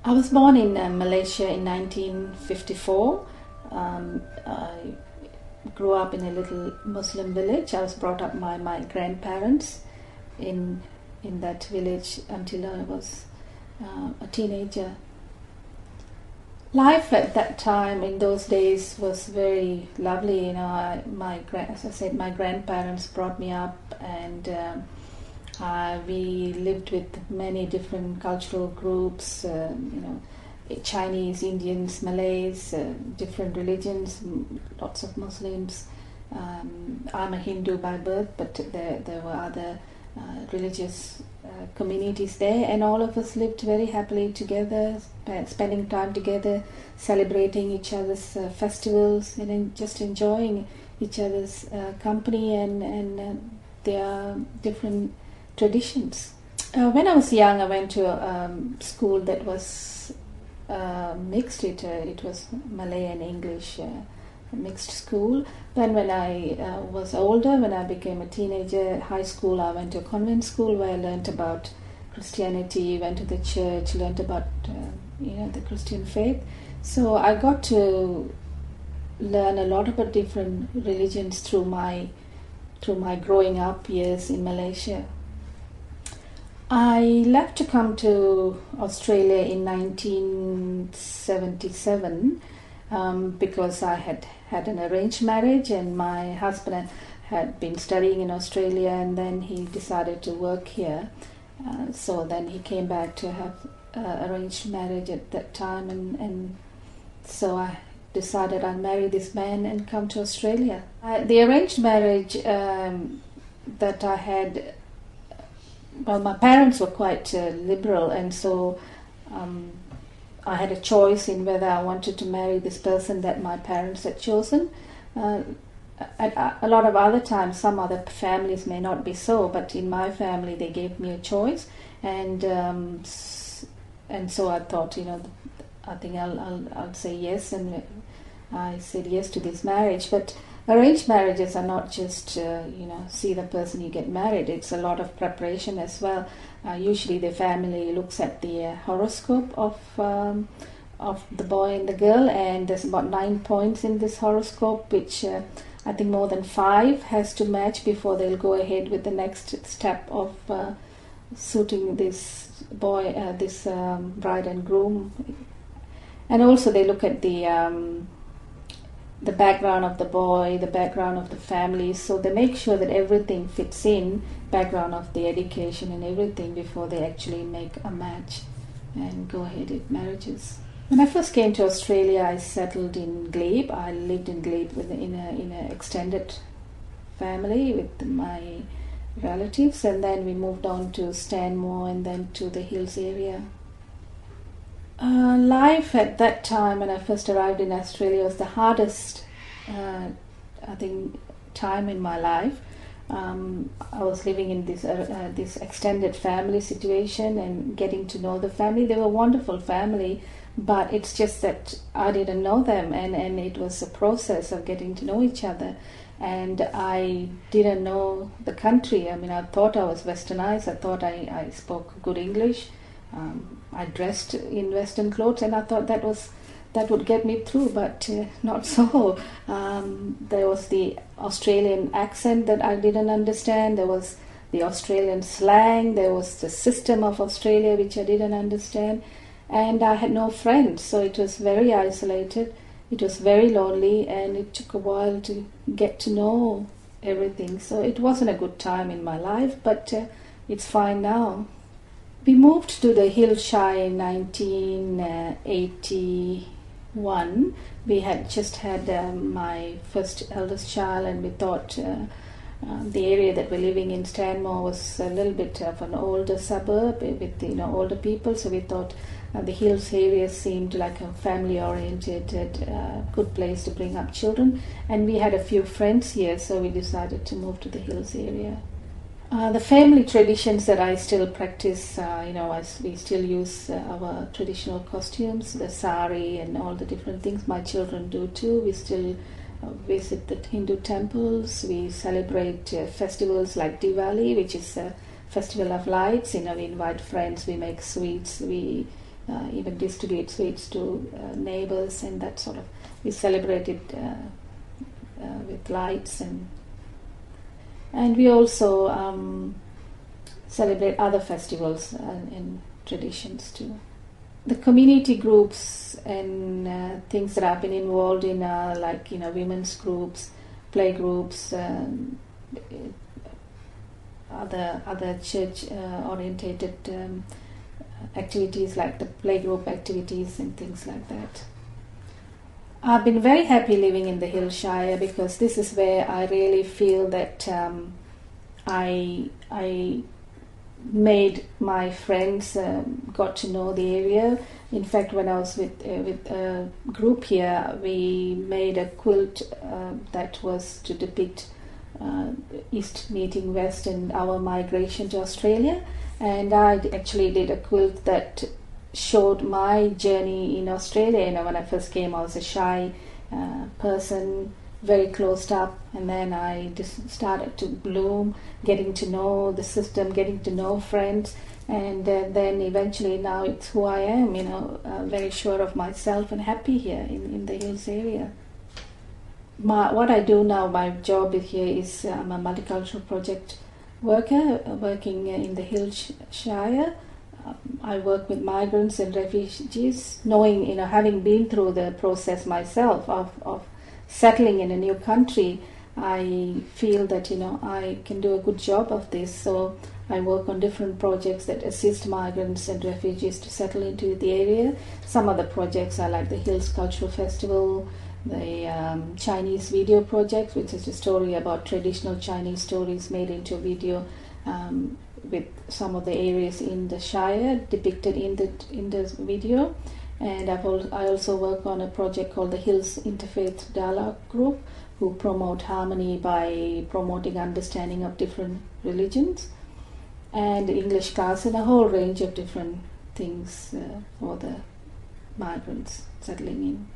I was born in Malaysia in 1954. I grew up in a little Muslim village. I was brought up by my grandparents in that village until I was a teenager. Life at that time in those days was very lovely. As I said, my grandparents brought me up, and we lived with many different cultural groups. Chinese, Indians, Malays, different religions, lots of Muslims. I'm a Hindu by birth, but there were other religious communities there, and all of us lived very happily together, spending time together, celebrating each other's festivals, and just enjoying each other's company and their different traditions. When I was young, I went to a school that was mixed. It was Malay and English. Mixed school. Then when I was older, when I became a teenager, high school, I went to a convent school where I learnt about Christianity, went to the church, learnt about the Christian faith. So I got to learn a lot about different religions through my growing up years in Malaysia. I left to come to Australia in 1977 because I had an arranged marriage, and my husband had been studying in Australia, and then he decided to work here. So then he came back to have arranged marriage at that time, and so I decided I'd marry this man and come to Australia. The arranged marriage that I had, well, my parents were quite liberal, and so I had a choice in whether I wanted to marry this person that my parents had chosen. At a lot of other times, some other families may not be so, but in my family they gave me a choice, and so I thought, I think I'll say yes, and I said yes to this marriage. But arranged marriages are not just see the person you get married. It's a lot of preparation as well. Usually the family looks at the horoscope of the boy and the girl, and there's about 9 points in this horoscope, which I think more than 5 has to match before they'll go ahead with the next step of suiting this boy, this bride and groom. And also they look at the background of the boy, the background of the family, so they make sure that everything fits in, background of the education and everything, before they actually make a match and go ahead with marriages. When I first came to Australia, I settled in Glebe. I lived in Glebe in an extended family with my relatives, and then we moved on to Stanmore and then to the Hills area. Life at that time when I first arrived in Australia was the hardest, time in my life. I was living in this extended family situation and getting to know the family. They were a wonderful family, but it's just that I didn't know them, and it was a process of getting to know each other. And I didn't know the country. I mean, I thought I was westernized. I thought I spoke good English. I dressed in Western clothes, and I thought that would get me through, but not so. There was the Australian accent that I didn't understand. There was the Australian slang. There was the system of Australia which I didn't understand, and I had no friends, so it was very isolated. It was very lonely, and it took a while to get to know everything. So it wasn't a good time in my life, but it's fine now. We moved to the Hills Shire in 1981. We had just had my first eldest child, and we thought the area that we're living in, Stanmore, was a little bit of an older suburb with older people. So we thought the Hills area seemed like a family-oriented, good place to bring up children. And we had a few friends here, so we decided to move to the Hills area. The family traditions that I still practice, we still use our traditional costumes, the sari and all the different things. My children do too. We still visit the Hindu temples. We celebrate festivals like Diwali, which is a festival of lights. We invite friends, we make sweets, we even distribute sweets to neighbors, and that sort of, we celebrated with lights, and we also celebrate other festivals and traditions too. The community groups and things that I've been involved in are like, women's groups, play groups, other church orientated activities like the playgroup activities and things like that. I've been very happy living in the Hills Shire because this is where I really feel that I made my friends, got to know the area. In fact, when I was with a group here, we made a quilt that was to depict East meeting West and our migration to Australia. And I actually did a quilt that showed my journey in Australia. When I first came, I was a shy person, very closed up, and then I just started to bloom, getting to know the system, getting to know friends, and then eventually now it's who I am, very sure of myself and happy here in the Hills area. What I do now, my job here is I'm a multicultural project worker working in the Hills Shire. I work with migrants and refugees, knowing, having been through the process myself of settling in a new country. I feel that I can do a good job of this, so I work on different projects that assist migrants and refugees to settle into the area. Some of the projects are like the Hills Cultural Festival, the Chinese video project, which is a story about traditional Chinese stories made into a video with some of the areas in the Shire depicted in the video. And I also work on a project called the Hills Interfaith Dialogue Group, who promote harmony by promoting understanding of different religions, and English class, and a whole range of different things for the migrants settling in.